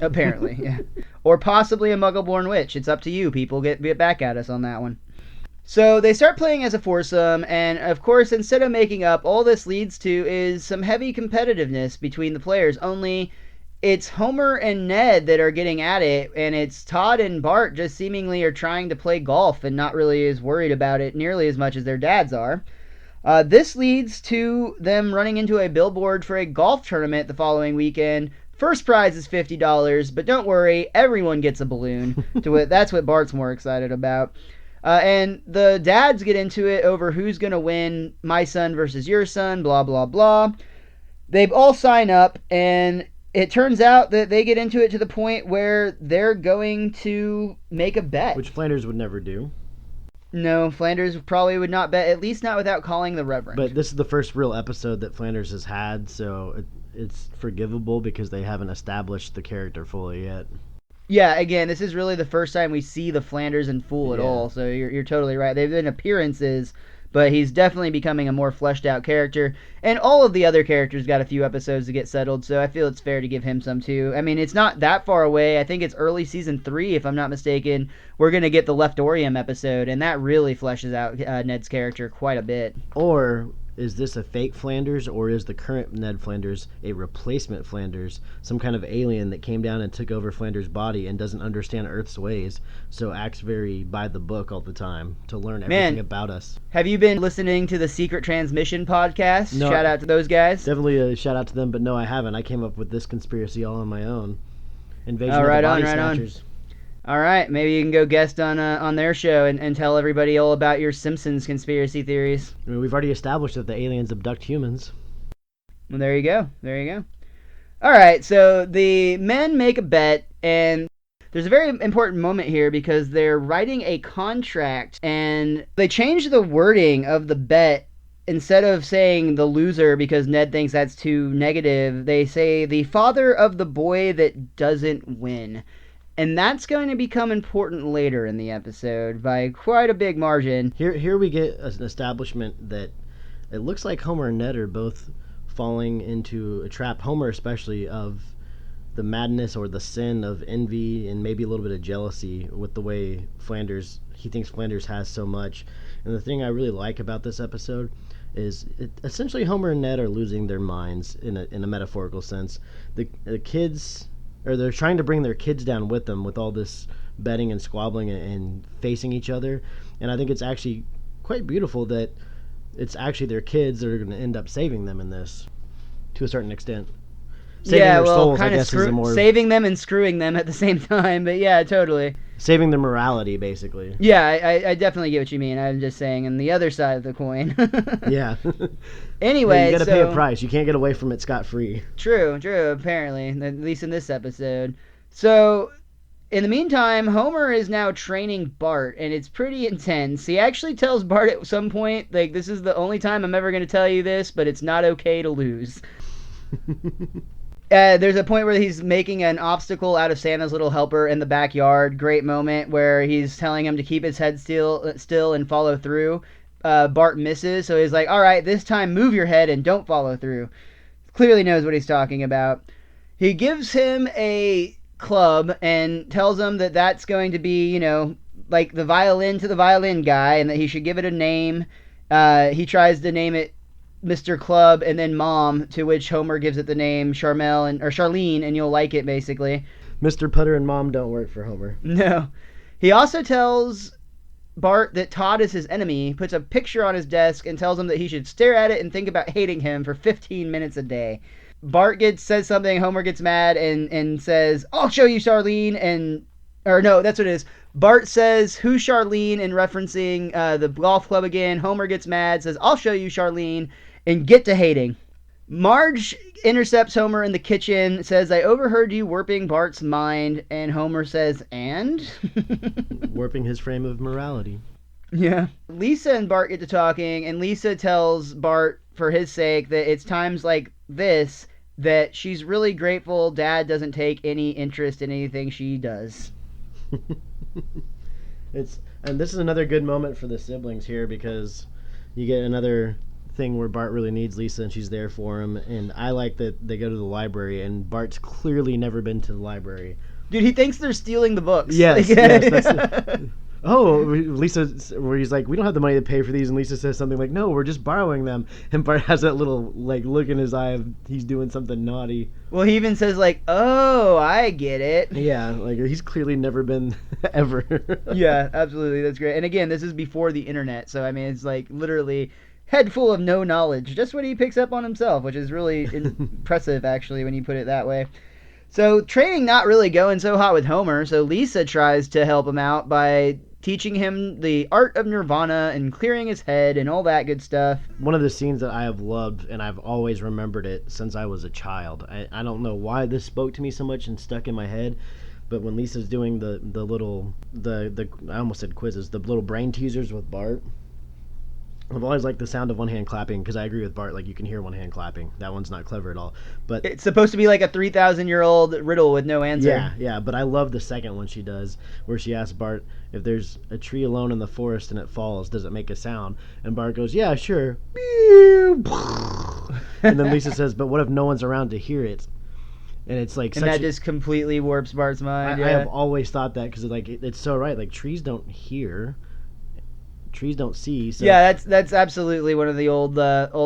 Apparently, yeah. Or possibly a muggle-born witch. It's up to you, people. Get back at us on that one. So they start playing as a foursome, and of course, instead of making up, all this leads to is some heavy competitiveness between the players, only it's Homer and Ned that are getting at it, and it's Todd and Bart just seemingly are trying to play golf and not really as worried about it nearly as much as their dads are. This leads to them running into a billboard for a golf tournament the following weekend. First prize is $50, but don't worry, everyone gets a balloon. That's what Bart's more excited about. And the dads get into it over who's going to win my son versus your son, blah, blah, blah. They all sign up, and it turns out that they get into it to the point where they're going to make a bet. Which Flanders would never do. No, Flanders probably would not bet, at least not without calling the Reverend. But this is the first real episode that Flanders has had, so it's forgivable because they haven't established the character fully yet. Yeah, again, this is really the first time we see the Flanders in full at all, so you're totally right. They've been appearances, but he's definitely becoming a more fleshed out character. And all of the other characters got a few episodes to get settled, so I feel it's fair to give him some too. I mean, it's not that far away. I think it's early season 3, if I'm not mistaken. We're going to get the Leftorium episode, and that really fleshes out Ned's character quite a bit. Or is this a fake Flanders, or is the current Ned Flanders a replacement Flanders, some kind of alien that came down and took over Flanders' body and doesn't understand Earth's ways, so acts very by the book all the time to learn everything about us? Have you been listening to the Secret Transmission podcast? No, shout out to those guys. Definitely a shout out to them, but no, I haven't. I came up with this conspiracy all on my own. Invasion of the Body Snatchers. All right, maybe you can go guest on their show and tell everybody all about your Simpsons conspiracy theories. I mean, we've already established that the aliens abduct humans. Well, there you go. All right, so the men make a bet, and there's a very important moment here because they're writing a contract, and they change the wording of the bet. Instead of saying the loser because Ned thinks that's too negative, they say the father of the boy that doesn't win. And that's going to become important later in the episode by quite a big margin. Here we get an establishment that it looks like Homer and Ned are both falling into a trap. Homer especially, of the madness or the sin of envy and maybe a little bit of jealousy with the way he thinks Flanders has so much. And the thing I really like about this episode is essentially Homer and Ned are losing their minds in a metaphorical sense. The kids, or they're trying to bring their kids down with them with all this betting and squabbling and facing each other. And I think it's actually quite beautiful that it's actually their kids that are going to end up saving them in this, to a certain extent. Saving their souls, I guess, is a more... saving them and screwing them at the same time, but yeah, totally. Saving their morality, basically. Yeah, I definitely get what you mean. I'm just saying, on the other side of the coin. Yeah. Anyway, you gotta pay a price. You can't get away from it scot-free. True, apparently, at least in this episode. So, in the meantime, Homer is now training Bart, and it's pretty intense. He actually tells Bart at some point, like, this is the only time I'm ever going to tell you this, but it's not okay to lose. There's a point where he's making an obstacle out of Santa's little helper in the backyard. Great moment where he's telling him to keep his head still and follow through. Bart misses, so he's like, all right, this time move your head and don't follow through. Clearly knows what he's talking about. He gives him a club and tells him that that's going to be, like the violin to the violin guy, and that he should give it a name. He tries to name it Mr. Club and then Mom, to which Homer gives it the name Charlene, and you'll like it, basically. Mr. Putter and Mom don't work for Homer. No. He also tells Bart that Todd is his enemy, puts a picture on his desk, and tells him that he should stare at it and think about hating him for 15 minutes a day. Bart says something, Homer gets mad and says, I'll show you, Charlene, and Or no, that's what it is. Bart says, "Who's Charlene?" in referencing the golf club again. Homer gets mad, says, "I'll show you, Charlene," and get to hating. Marge intercepts Homer in the kitchen, says, "I overheard you warping Bart's mind," and Homer says, "And?" Warping his frame of morality. Yeah. Lisa and Bart get to talking, and Lisa tells Bart, for his sake, that it's times like this that she's really grateful Dad doesn't take any interest in anything she does. And this is another good moment for the siblings here, because you get another thing where Bart really needs Lisa and she's there for him. And I like that they go to the library, and Bart's clearly never been to the library. Dude, he thinks they're stealing the books. Yes, yes. Lisa, where he's like, "We don't have the money to pay for these," and Lisa says something like, "No, we're just borrowing them." And Bart has that little like look in his eye of he's doing something naughty. Well, he even says like, "Oh, I get it." Yeah, like he's clearly never been ever. Yeah, absolutely. That's great. And again, this is before the internet, so I mean, it's like literally head full of no knowledge, just what he picks up on himself, which is really impressive actually when you put it that way. So training not really going so hot with Homer, so Lisa tries to help him out by teaching him the art of nirvana and clearing his head and all that good stuff. One of the scenes that I have loved, and I've always remembered it since I was a child. I don't know why this spoke to me so much and stuck in my head, but when Lisa's doing the little I almost said quizzes, the little brain teasers with Bart, I've always liked the sound of one hand clapping, because I agree with Bart, like you can hear one hand clapping. That one's not clever at all. But it's supposed to be like a 3,000-year-old riddle with no answer. Yeah, but I love the second one she does, where she asks Bart, if there's a tree alone in the forest and it falls, does it make a sound? And Bart goes, "Yeah, sure." And then Lisa says, "But what if no one's around to hear it?" And it's like, and that just completely warps Bart's mind. I have always thought that, because like it's so right. Like trees don't hear. Trees don't see. So. Yeah, that's absolutely one of the old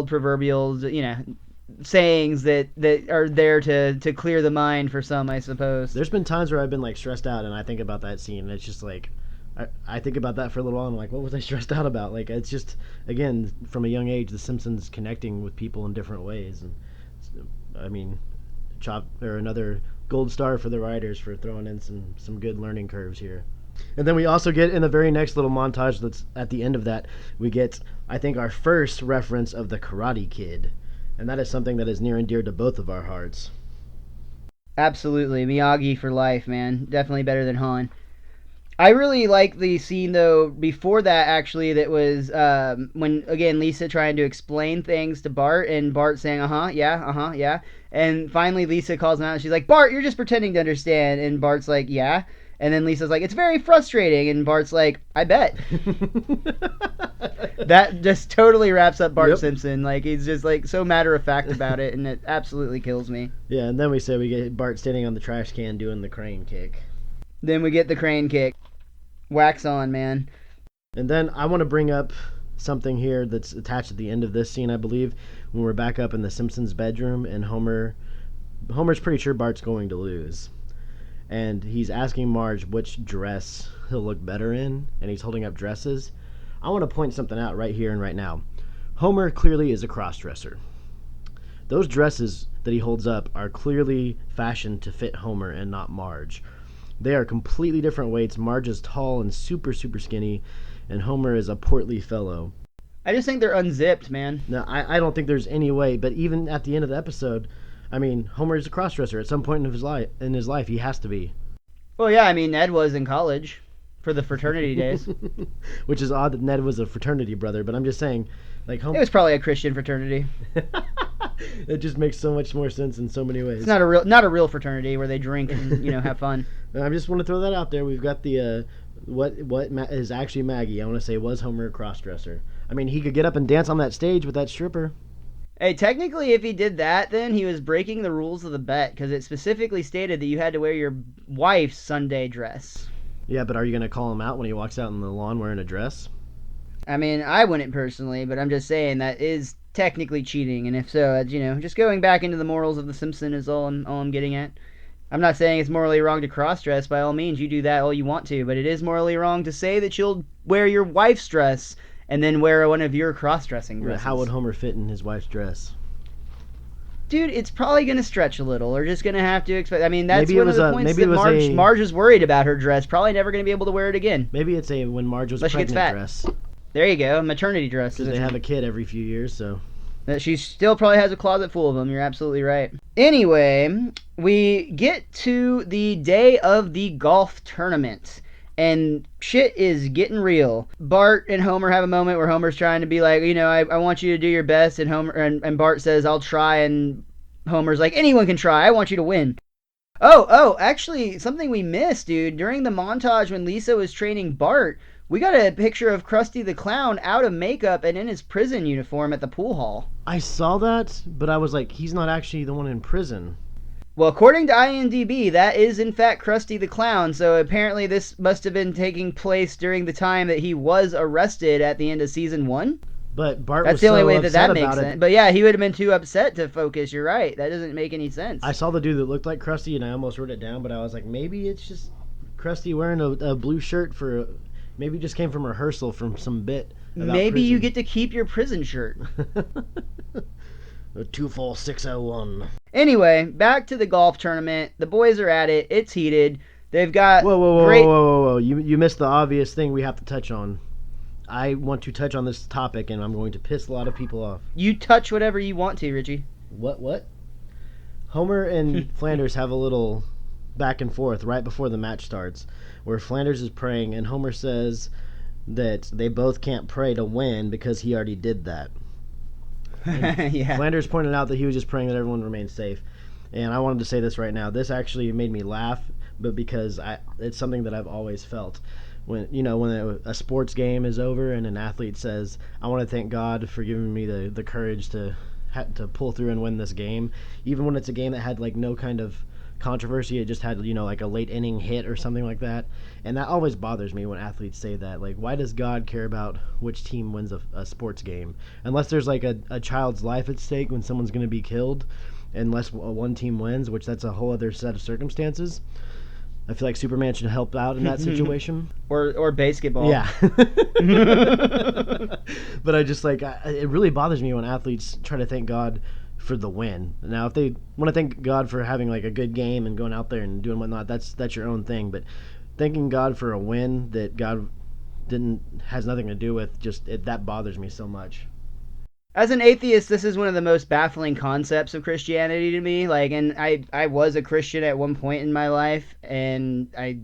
proverbial, sayings that are there to clear the mind for some, I suppose. There's been times where I've been like stressed out, and I think about that scene, and it's just like I think about that for a little while, and I'm like, what was I stressed out about? Like, it's just, again, from a young age, The Simpsons connecting with people in different ways, and I mean, another gold star for the writers for throwing in some good learning curves here. And then we also get, in the very next little montage that's at the end of that, we get, I think, our first reference of the Karate Kid. And that is something that is near and dear to both of our hearts. Absolutely. Miyagi for life, man. Definitely better than Han. I really like the scene, though, before that, actually, that was when, again, Lisa trying to explain things to Bart, and Bart saying, yeah. And finally, Lisa calls him out, and she's like, "Bart, you're just pretending to understand." And Bart's like, "Yeah." And then Lisa's like, "It's very frustrating." And Bart's like, "I bet." That just totally wraps up Bart Simpson. Like, he's just like so matter of fact about it, and it absolutely kills me. Yeah, and then we get Bart standing on the trash can doing the crane kick. Then we get the crane kick. Wax on, man. And then I want to bring up something here that's attached at the end of this scene, I believe, when we're back up in the Simpsons' bedroom, and Homer's pretty sure Bart's going to lose. And he's asking Marge which dress he'll look better in, and he's holding up dresses. I want to point something out right here and right now. Homer clearly is a cross-dresser. Those dresses that he holds up are clearly fashioned to fit Homer and not Marge. They are completely different weights. Marge is tall and super, super skinny, and Homer is a portly fellow. I just think they're unzipped, man. No, I don't think there's any way, but even at the end of the episode, I mean, Homer is a cross-dresser. At some point in his life, he has to be. Well, yeah, I mean, Ned was in college for the fraternity days. Which is odd that Ned was a fraternity brother, but I'm just saying, like, Homer... It was probably a Christian fraternity. It just makes so much more sense in so many ways. It's not a real fraternity where they drink and, have fun. I just want to throw that out there. We've got the, what is actually Maggie. I want to say, was Homer a cross-dresser? I mean, he could get up and dance on that stage with that stripper. Hey, technically, if he did that, then he was breaking the rules of the bet, because it specifically stated that you had to wear your wife's Sunday dress. Yeah, but are you going to call him out when he walks out on the lawn wearing a dress? I mean, I wouldn't personally, but I'm just saying that is technically cheating, and if so, just going back into the morals of The Simpsons is all I'm getting at. I'm not saying it's morally wrong to cross-dress. By all means, you do that all you want to, but it is morally wrong to say that you'll wear your wife's dress and then wear one of your cross-dressing dresses. How would Homer fit in his wife's dress? Dude, it's probably going to stretch a little. We're just going to have to expect. I mean, that's Maybe it one of was the a points maybe it that was a Marge is worried about her dress. Probably never going to be able to wear it again. maybe it's a when Marge was Unless she gets pregnant fat. dress There you go, maternity dress. because they have a kid every few years. So She still probably has a closet full of them. You're absolutely right. Anyway, we get to the day of the golf tournament. And shit is getting real. Bart and Homer have a moment where Homer's trying to be like, I want you to do your best, and Homer and Bart says, I'll try, and Homer's like, anyone can try. I want you to win. Actually, something we missed, dude. During the montage when Lisa was training Bart, we got a picture of Krusty the Clown out of makeup and in his prison uniform at the pool hall. I saw that, but I was like, he's not actually the one in prison. Well, according to IMDb, that is in fact Krusty the Clown, so apparently this must have been taking place during the time that he was arrested at the end of season 1. But Bart That's was the only so way upset that makes about sense. it. But yeah, he would have been too upset to focus. You're right. That doesn't make any sense. I saw the dude that looked like Krusty, and I almost wrote it down, but I was like, maybe it's just Krusty wearing a blue shirt for... Maybe it just came from rehearsal from some bit about Maybe prison. you get to keep your prison shirt. 24601. Anyway, back to the golf tournament. The boys are at it. It's heated. They've got Whoa. You missed the obvious thing we have to touch on. I want to touch on this topic, and I'm going to piss a lot of people off. You touch whatever you want to, Richie. What? Homer and Flanders have a little back and forth right before the match starts, where Flanders is praying, and Homer says that they both can't pray to win because he already did that. Yeah. Flanders pointed out that he was just praying that everyone remains safe. And I wanted to say this right now. This actually made me laugh, but because it's something that I've always felt. When a sports game is over and an athlete says, I want to thank God for giving me the courage to pull through and win this game, even when it's a game that had like no kind of controversy, it just had like a late inning hit or something like that. And that always bothers me when athletes say that. Like, why does God care about which team wins a sports game? Unless there's like a child's life at stake when someone's going to be killed, unless one team wins, which that's a whole other set of circumstances. I feel like Superman should help out in that situation. or basketball. Yeah. But I just it really bothers me when athletes try to thank God for the win. Now, if they want to thank God for having like a good game and going out there and doing whatnot, that's your own thing. But thanking God for a win that God has nothing to do with, that bothers me so much. As an atheist, this is one of the most baffling concepts of Christianity to me. Like, and I was a Christian at one point in my life, and I,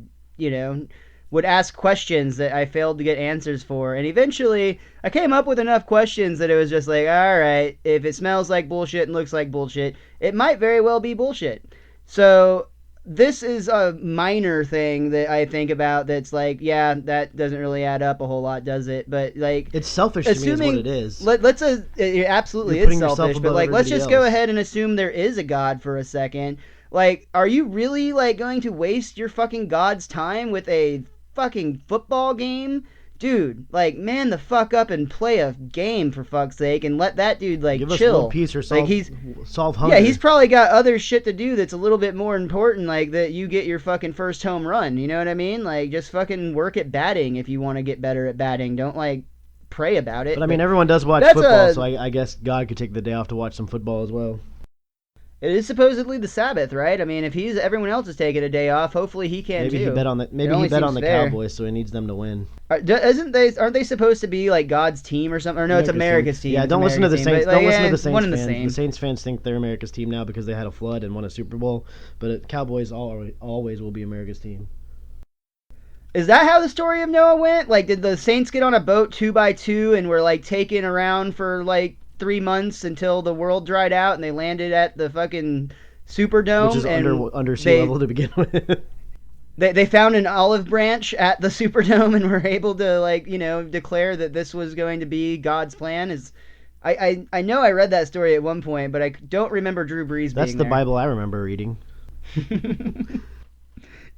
would ask questions that I failed to get answers for. And eventually, I came up with enough questions that it was just like, all right, if it smells like bullshit and looks like bullshit, it might very well be bullshit. So this is a minor thing that I think about that's like, yeah, that doesn't really add up a whole lot, does it? But like, it's selfish to me is what it is. Let's it absolutely is selfish, but like, let's just go ahead and assume there is a God for a second. Like, are you really like going to waste your fucking God's time with a fucking football game? Dude, like, man the fuck up and play a game, for fuck's sake, and let that dude like give chill. Us world peace or solve hunger. Yeah, he's probably got other shit to do that's a little bit more important, like that you get your fucking first home run. You know what I mean? Like, just fucking work at batting if you want to get better at batting. Don't like pray about it. But I mean, everyone does watch football, so I guess God could take the day off to watch some football as well. It is supposedly the Sabbath, right? I mean, if everyone else is taking a day off, hopefully he can too. Maybe he bet on the Cowboys, so he needs them to win. Aren't they supposed to be like God's team or something? Or no, it's America's team. Yeah, don't listen to the Saints. Don't listen to the Saints one and the fans. same. The Saints fans think they're America's team now because they had a flood and won a Super Bowl. But Cowboys always will be America's team. Is that how the story of Noah went? Like, did the Saints get on a boat 2x2 and were like taken around for like 3 months until the world dried out and they landed at the fucking Superdome? Which is under sea level to begin with. They found an olive branch at the Superdome and were able to like, declare that this was going to be God's plan. I know I read that story at one point, but I don't remember Drew Brees being there. That's the Bible I remember reading.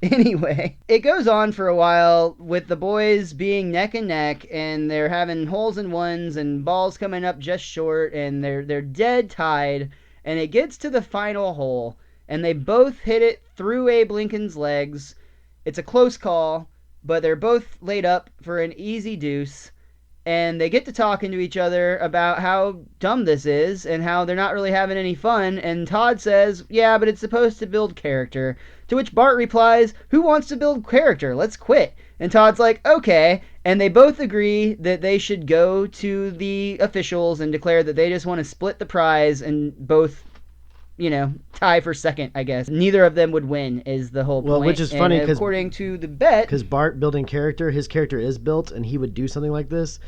Anyway, it goes on for a while with the boys being neck and neck, and they're having holes in ones and balls coming up just short, and they're dead tied, and it gets to the final hole, and they both hit it through Abe Lincoln's legs. It's a close call, but they're both laid up for an easy deuce, and they get to talking to each other about how dumb this is and how they're not really having any fun. And Todd says, yeah, but it's supposed to build character. To which Bart replies, who wants to build character? Let's quit. And Todd's like, okay. And they both agree that they should go to the officials and declare that they just want to split the prize and both, tie for second, I guess. Neither of them would win is the whole point. Well, which is funny because according to the bet, because Bart building character, his character is built and he would do something like this,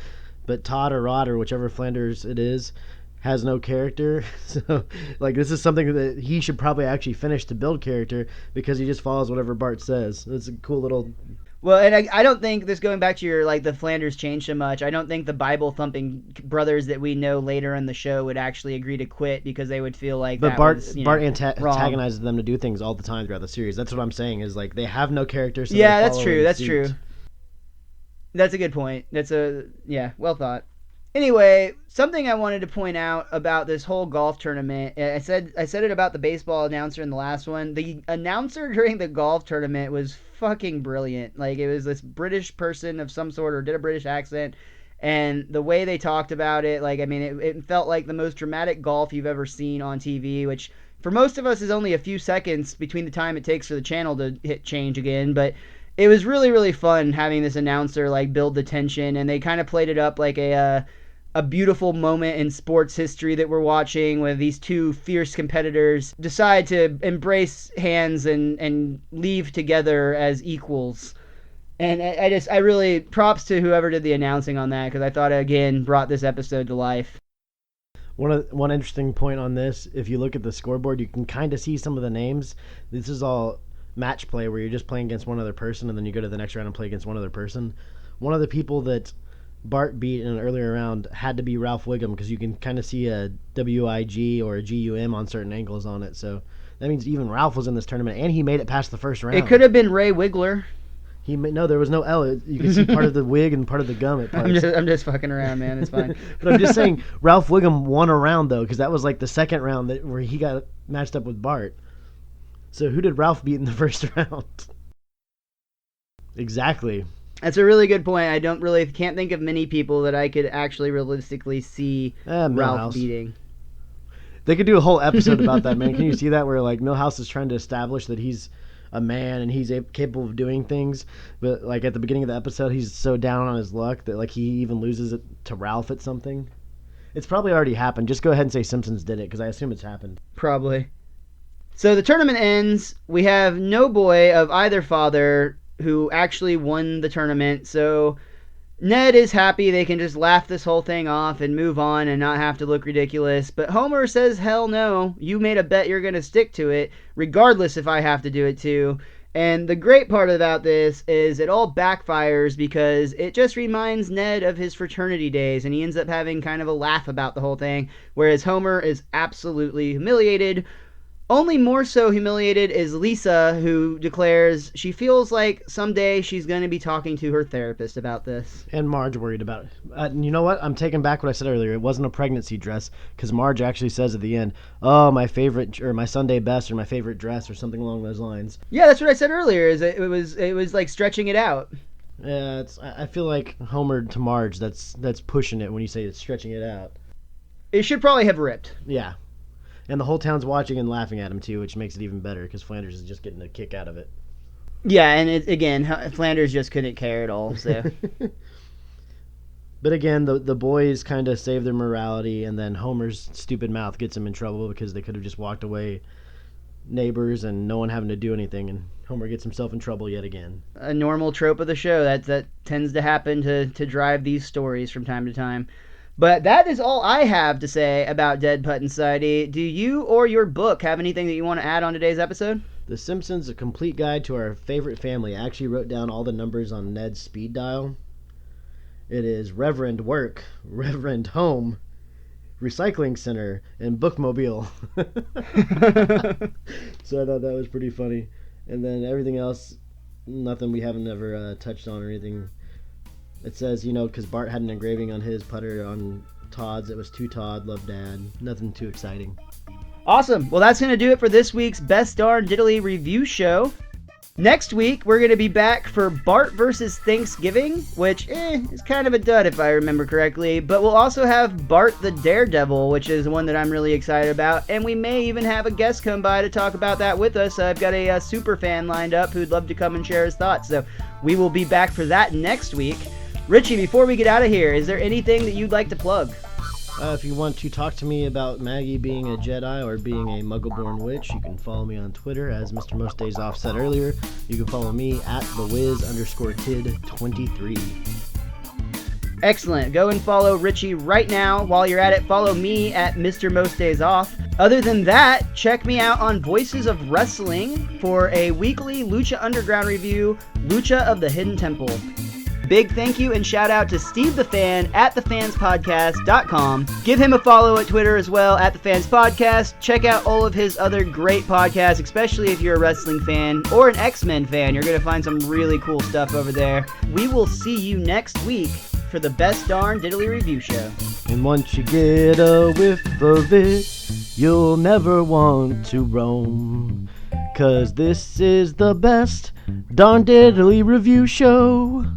but Todd or Rod or whichever Flanders it is has no character. So like this is something that he should probably actually finish to build character because he just follows whatever Bart says. It's a cool little... Well, and I don't think this, going back to your, the Flanders change so much, I don't think the Bible-thumping brothers that we know later in the show would actually agree to quit because they would feel like But Bart antagonizes them to do things all the time throughout the series. That's what I'm saying, is like they have no character. So yeah, that's true. That's true. That's a good point. Well thought. Anyway, something I wanted to point out about this whole golf tournament, I said it about the baseball announcer in the last one. The announcer during the golf tournament was fucking brilliant. Like, it was this British person of some sort, or did a British accent, and the way they talked about it, it felt like the most dramatic golf you've ever seen on TV, which for most of us is only a few seconds between the time it takes for the channel to hit change again, but it was really, really fun having this announcer build the tension, and they kind of played it up like a beautiful moment in sports history that we're watching, where these two fierce competitors decide to embrace hands and leave together as equals. And I really, props to whoever did the announcing on that, because I thought it again brought this episode to life. One interesting point on this, if you look at the scoreboard, you can kind of see some of the names. This is all match play where you're just playing against one other person, and then you go to the next round and play against one other person. One of the people that Bart beat in an earlier round had to be Ralph Wiggum, because you can kind of see a WIG or a GUM on certain angles on it. So that means even Ralph was in this tournament, and he made it past the first round. It could have been Ray Wiggler. No, there was no L. You can see part of the wig and part of the gum at parts. I'm just fucking around, man. It's fine. But I'm just saying, Ralph Wiggum won a round, though, because that was the second round where he got matched up with Bart. So who did Ralph beat in the first round? Exactly. That's a really good point. Can't think of many people that I could actually realistically see Ralph beating. They could do a whole episode about that, man. Can you see that, where Milhouse is trying to establish that he's a man and he's capable of doing things, but at the beginning of the episode he's so down on his luck that he even loses it to Ralph at something. It's probably already happened. Just go ahead and say Simpsons did it, because I assume it's happened. Probably. So the tournament ends. We have no boy of either father who actually won the tournament, so Ned is happy they can just laugh this whole thing off and move on and not have to look ridiculous. But Homer says, hell no, you made a bet, you're going to stick to it, regardless if I have to do it too. And the great part about this is it all backfires, because it just reminds Ned of his fraternity days, and he ends up having kind of a laugh about the whole thing, whereas Homer is absolutely humiliated. Only more so humiliated is Lisa, who declares she feels like someday she's going to be talking to her therapist about this. And Marge worried about it. You know what? I'm taking back what I said earlier. It wasn't a pregnancy dress, because Marge actually says at the end, oh, my favorite, or my Sunday best, or my favorite dress, or something along those lines. Yeah, that's what I said earlier, is it was like stretching it out. Yeah, I feel like Homer to Marge, that's pushing it when you say it's stretching it out. It should probably have ripped. Yeah. And the whole town's watching and laughing at him, too, which makes it even better, because Flanders is just getting a kick out of it. Yeah, and again, Flanders just couldn't care at all, so... But again, the boys kind of save their morality, and then Homer's stupid mouth gets him in trouble, because they could have just walked away, neighbors, and no one having to do anything, and Homer gets himself in trouble yet again. A normal trope of the show that tends to happen to drive these stories from time to time. But that is all I have to say about Dead Puttin Society. Do you or your book have anything that you want to add on today's episode? The Simpsons, A Complete Guide to Our Favorite Family. I actually wrote down all the numbers on Ned's speed dial. It is Reverend Work, Reverend Home, Recycling Center, and Bookmobile. So I thought that was pretty funny. And then everything else, nothing we haven't ever touched on or anything. It says, because Bart had an engraving on his putter on Todd's. It was to Todd, love Dad. Nothing too exciting. Awesome. Well, that's going to do it for this week's Best Darn Diddly Review Show. Next week, we're going to be back for Bart versus Thanksgiving, which is kind of a dud if I remember correctly. But we'll also have Bart the Daredevil, which is one that I'm really excited about. And we may even have a guest come by to talk about that with us. I've got a super fan lined up who'd love to come and share his thoughts. So we will be back for that next week. Richie, before we get out of here, is there anything that you'd like to plug? If you want to talk to me about Maggie being a Jedi or being a Muggle-born witch, you can follow me on Twitter, as MrMostDaysOff said earlier. You can follow me at TheWiz_Kid23. Excellent. Go and follow Richie right now. While you're at it, follow me at MrMostDaysOff. Other than that, check me out on Voices of Wrestling for a weekly Lucha Underground review, Lucha of the Hidden Temple. Big thank you and shout out to Steve the Fan at thefanspodcast.com. Give him a follow at Twitter as well, at thefanspodcast. Check out all of his other great podcasts, especially if you're a wrestling fan or an X-Men fan. You're going to find some really cool stuff over there. We will see you next week for the Best Darn Diddly Review Show. And once you get a whiff of it, you'll never want to roam. 'Cause this is the Best Darn Diddly Review Show.